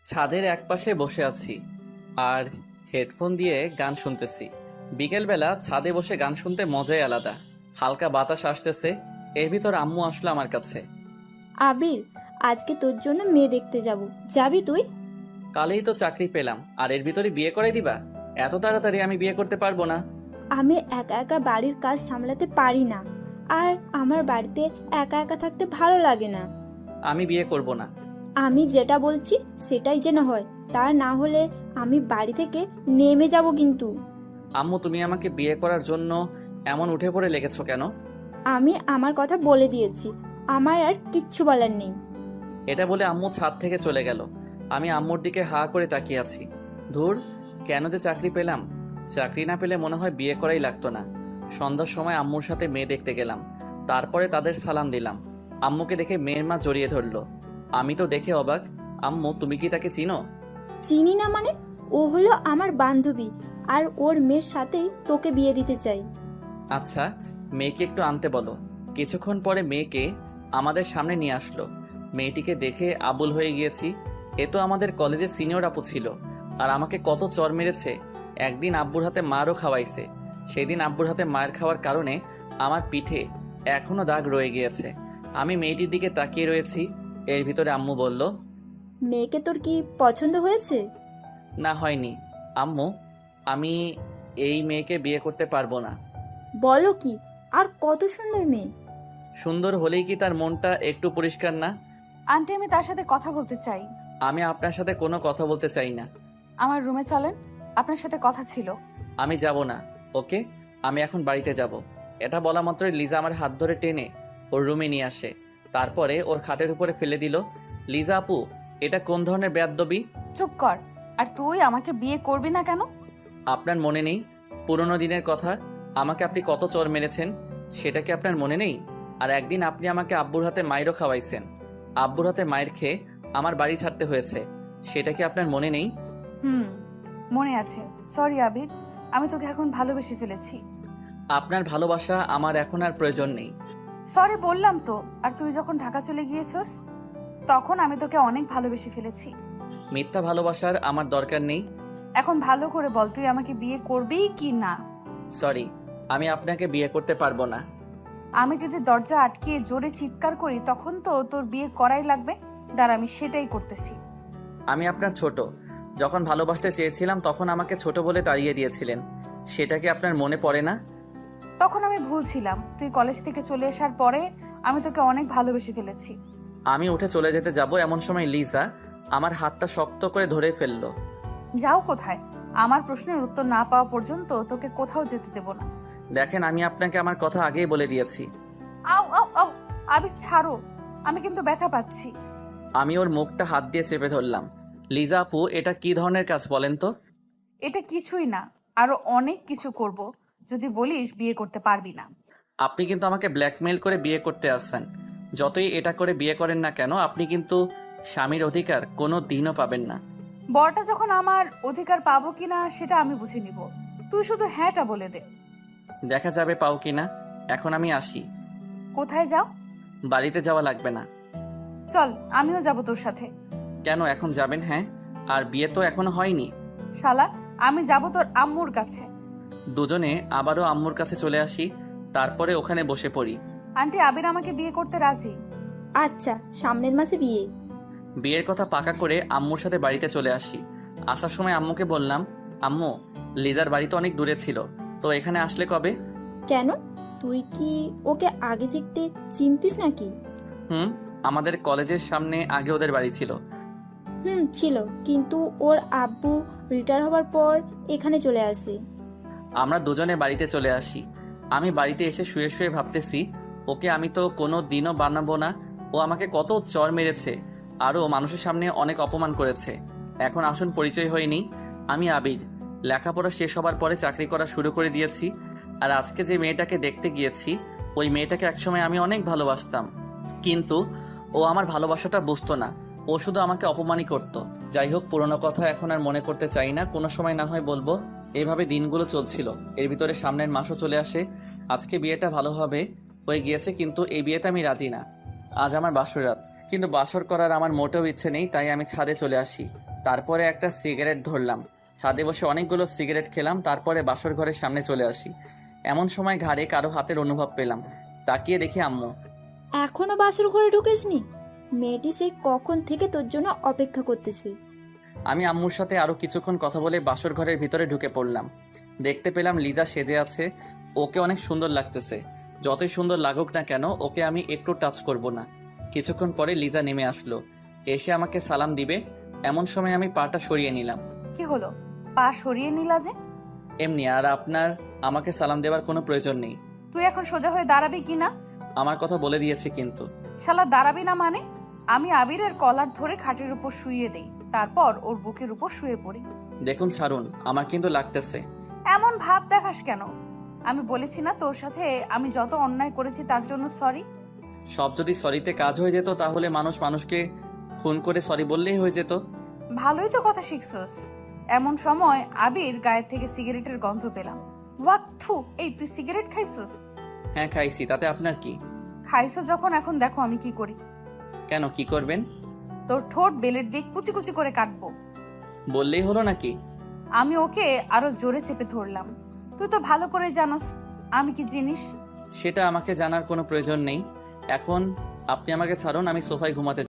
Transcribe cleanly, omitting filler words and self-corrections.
ছাদের একপাশে বসে আছি আর হেডফোন দিয়ে গান শুনতেছি। বিকেলবেলা ছাদে বসে গান শুনতে মজাই আলাদা। হালকা বাতাস আসতেছে, এর ভিতর আম্মু আসলো আমার কাছে। আবির, আজকে তোর জন্য মেয়ে দেখতে যাব, যাবি তুই? কালেই তো চাকরি পেলাম আর এর ভিতরে বিয়ে করে দিবা? এত তাড়াতাড়ি আমি বিয়ে করতে পারবো না। আমি একা একা বাড়ির কাজ সামলাতে পারি না, আর আমার বাড়িতে একা একা থাকতে ভালো লাগে না। আমি বিয়ে করব না। আমি যেটা বলছি সেটাই যেন হয়, তা না হলে আমি বাড়ি থেকে নেমে যাব কিন্তু। আম্মু, তুমি আমাকে বিয়ে করার জন্য এমন উঠে পড়ে লেগেছো কেন? আমি আমার কথা বলে দিয়েছি, আমার আর কিচ্ছু বলার নেই। এটা বলে আম্মু ছাদ থেকে চলে গেল। আমি আম্মুর দিকে হা করে তাকিয়ে আছি। ধুর, কেন যে চাকরি পেলাম। চাকরি না পেলে মনে হয় বিয়ে করাই লাগতো না। সন্ধ্যার সময় আম্মুর সাথে মেয়ে দেখতে গেলাম, তারপরে তাদের সালাম দিলাম। আম্মুকে দেখে মেয়ের মা জড়িয়ে ধরলো। আমি তো দেখে অবাক। আম্মু, তুমি কি তাকে চিনো? চিনি না মানে? ও হলো আমার বান্ধবী, আর ওর মেয়ের সাথেই তোকে বিয়ে দিতে চাই। আচ্ছা, মেয়েকে একটু আনতে বলো। কিছুক্ষণ পরে মেয়েকে আমাদের সামনে নিয়ে আসলো। মেয়েটিকে দেখে আবুল হয়ে গিয়েছি। এ তো আমাদের কলেজের সিনিয়র আপু ছিল, আর আমাকে কত চর মেরেছে। একদিন আব্বুর হাতে মারও খাওয়াইছে। সেদিন আব্বুর হাতে মার খাওয়ার কারণে আমার পিঠে এখনো দাগ রয়ে গিয়েছে। আমি মেয়েটির দিকে তাকিয়ে রয়েছি। এর ভিতরে আম্মু বলল, মেয়েকে তোর কি পছন্দ হয়েছে? না, হয়নি। আম্মু, আমি এই মেয়েকে বিয়ে করতে পারবো না। বলো কি? আর কত সুন্দর মেয়ে! সুন্দর হলেই কি তার মনটা একটু পরিষ্কার না? আন্টি, আমি তার সাথে কথা বলতে চাই। আমি আপনার সাথে কোনো কথা বলতে চাই না। আমার রুমে চলেন, আপনার সাথে কথা ছিল। আমি যাব না। ওকে, আমি এখন বাড়িতে যাব। এটা বলা মাত্রই লিজা আমার হাত ধরে টেনে ওর রুমে নিয়ে আসে। তারপরে ওর খাটের উপরে ফেলে দিল। লিজা আপু, এটা কোন ধরনের বেয়াদবি? চুপ কর। আর তুই আমাকে বিয়ে করবি না কেন? আপনার মনে নেই পুরনো দিনের কথা? আমাকে আপনি কত চর মেরেছেন, সেটা কি আপনার মনে নেই? আর একদিন আপনি আমাকে আব্বুর হাতে মাইরও খাওয়াইছেন। আব্বুর হাতে মাইর খেয়ে আমার বাড়ি ছাড়তে হয়েছে, সেটা কি আপনার মনে নেই? হুম, মনে আছে। সরি আবির, আমি তোকে এখন ভালোবেসে ফেলেছি। আপনার ভালোবাসা আমার এখন আর প্রয়োজন নেই। সরি বললাম তো। আর তুই যখন ঢাকা চলে গিয়েছস, তখন আমি তোকে অনেক ভালোবেসে ফেলেছি। মিথ্যা ভালোবাসার আমার দরকার নেই। এখন ভালো করে বল, তুই আমাকে বিয়ে করবি কি না? সরি, আমি আপনাকে বিয়ে করতে পারবো না। আমি যদি দরজা আটকিয়ে জোরে চিৎকার করি, তখন তো তোর বিয়ে করাই লাগবে। দাঁড়া, আমি সেটাই করতেছি। আমি আপনার ছোট। যখন ভালোবাসতে চেয়েছিলাম তখন আমাকে ছোট বলে তাড়িয়ে দিয়েছিলেন, সেটা কি আপনার মনে পড়ে না? তখন আমি ভুল ছিলাম। তুই কলেজ থেকে চলে আসার পরে আমি তোকে অনেক ভালোবেসে ফেলেছি। আমি উঠে চলে যেতে যাব এমন সময় লিজা আমার হাতটা শক্ত করে ধরে ফেললো। যাও কোথায়? আমার প্রশ্নের উত্তর না পাওয়া পর্যন্ত তোকে কোথাও যেতে দেব না। দেখেন, আমি আপনাকে আমার কথা আগেই বলে দিয়েছি। আও আও আও, আবির ছাড়ো, আমি কিন্তু ব্যথা পাচ্ছি। আমি ওর মুখটা হাত দিয়ে চেপে ধরলাম। লিজা আপু, এটা কি ধরনের কাজ বলেন তো? এটা কিছুই না, আরো অনেক কিছু করব যদি বলিস বিয়ে করতে পারবি না। আপনি কিন্তু আমাকে ব্ল্যাকমেইল করে বিয়ে করতে আসছেন। যতই এটা করে বিয়ে করেন না কেন, আপনি কিন্তু স্বামীর অধিকার কোনো দিনও পাবেন না। বরটা যখন আমার অধিকার পাবো কিনা সেটা আমি বুঝে নিব। তুই শুধু হ্যাঁটা বলে দে। দেখা যাবে পাও কিনা। এখন আমি আসি। কোথায় যাও? বাড়িতে যাওয়া লাগবে না। চল, আমিও যাব তোর সাথে। কেন এখন যাবেন? হ্যাঁ, আর বিয়ে তো এখনো হয়নি। শালা, আমি যাব তোর আম্মুর কাছে। দুজনে আবারও আম্মুর কাছে চলে আসি, তারপরে ওখানে বসে পড়ি। আন্টি, আবির আমাকে বিয়ে করতে রাজি। আচ্ছা, সামনের মাসে বিয়ে। বিয়ের কথা পাকা করে আম্মুর সাথে বাড়িতে চলে আসি। আসার সময় আম্মুকে বললাম, আম্মু, লিজার বাড়ি তো অনেক দূরে ছিল, তো এখানে আসলে কবে? কেন? তুই কি ওকে আগে থাকতে চিনতিস নাকি? হুম, আমাদের কলেজের সামনে আগে ওদের বাড়ি ছিল। ছিল, কিন্তু ওর আব্বু রিটায়ার হবার পর এখানে চলে আসে। আমরা দুজনে বাড়িতে চলে আসি। আমি বাড়িতে এসে শুয়ে শুয়ে ভাবতেছি, ওকে আমি তো কোনো দিনও বানাবো না। ও আমাকে কত চর মেরেছে, আরও মানুষের সামনে অনেক অপমান করেছে। এখন আসুন পরিচয় হয়নি। আমি আবির। লেখাপড়া শেষ হবার পরে চাকরি করা শুরু করে দিয়েছি। আর আজকে যে মেয়েটাকে দেখতে গিয়েছি, ওই মেয়েটাকে একসময় আমি অনেক ভালোবাসতাম, কিন্তু ও আমার ভালোবাসাটা বুঝতো না। ও শুধু আমাকে অপমানই করতো। যাই হোক, পুরনো কথা এখন আর মনে করতে চাই না, কোনো সময় না হয় বলবো। এইভাবে দিনগুলো চলছিল। এর ভিতরে সামনের মাসও চলে আসে। আজকে বিয়েটা ভালোভাবে হয়ে গিয়েছে, কিন্তু এই বিয়েতে আমি রাজি না। আজ আমার বাসর রাত, কিন্তু বাসর করার আমার মোটেও ইচ্ছে নেই, তাই আমি ছাদে চলে আসি। তারপরে একটা সিগারেট ধরলাম, ছাদে বসে অনেকগুলো সিগারেট খেলাম, তারপরে বাসর ঘরের সামনে চলে আসি। এমন সময় ঘাড়ে কারো হাতের অনুভব পেলাম, তাকিয়ে দেখি আম্মু। এখনো বাসর ঘরে ঢুকেসনি? মেয়েটি সেই কখন থেকে তোর জন্য অপেক্ষা করতেছে। আমি আম্মুর সাথে আরও কিছুক্ষণ কথা বলে বাসর ঘরের ভিতরে ঢুকে পড়লাম। দেখতে পেলাম লিজা সেজে আছে, ওকে অনেক সুন্দর লাগতেছে। যতই সুন্দর লাগুক না কেন, ওকে আমি একটু টাচ করব না। কিছুক্ষণ পরে লিজা নেমে আসলো, এসে আমাকে সালাম দিবে এমন সময় আমি পাটা সরিয়ে নিলাম। কি হলো, পা সরিয়ে নিলা যে? এমনি, আর আপনার আমাকে সালাম দেওয়ার কোনো প্রয়োজন নেই। তুই এখন সোজা হয়ে দাঁড়াবি কি না? আমার কথা বলে দিয়েছি কিন্তু। শালা দাঁড়াবি না মানে? আমি আবিরের কলার ধরে খাটের উপর শুইয়ে দেই, তারপর ওর বুকের উপর শুয়ে পড়ি। দেখুন ছাড়ুন, আমার কিন্তু লাগতেছে। এমন ভাব দেখাস কেন? আমি বলেছি না তোর সাথে আমি যত অন্যায় করেছি তার জন্য সরি? সব যদি সরিতে কাজ হয়ে যেত তাহলে মানুষ মানুষকে খুন করে সরি বললেই হয়ে যেত। ভালোই তো কথা শিখছস। এমন সময় আবির গায়ের থেকে সিগারেটের গন্ধ পেলাম। ওয়াক থু, এই তুই সিগারেট খাইছস? হ্যাঁ খাইছি, তাতে আপনার কি? খাইছো যখন এখন দেখো আমি কি করি। কেন, কি করবেন? তোর ঠোঁট বেলের দিয়ে কুচি কুচি করে কাটবো। বললেই হলো নাকি? আমি ওকে আরো জোরে চেপে ধরলাম। তুই তো ভালো করে জানোস আমি কি জিনিস। সেটা আমাকে জানার কোনো প্রয়োজন নেই। এখন আপনি আমাকে ছাড়ুন, আমি সোফায় ঘুমাতে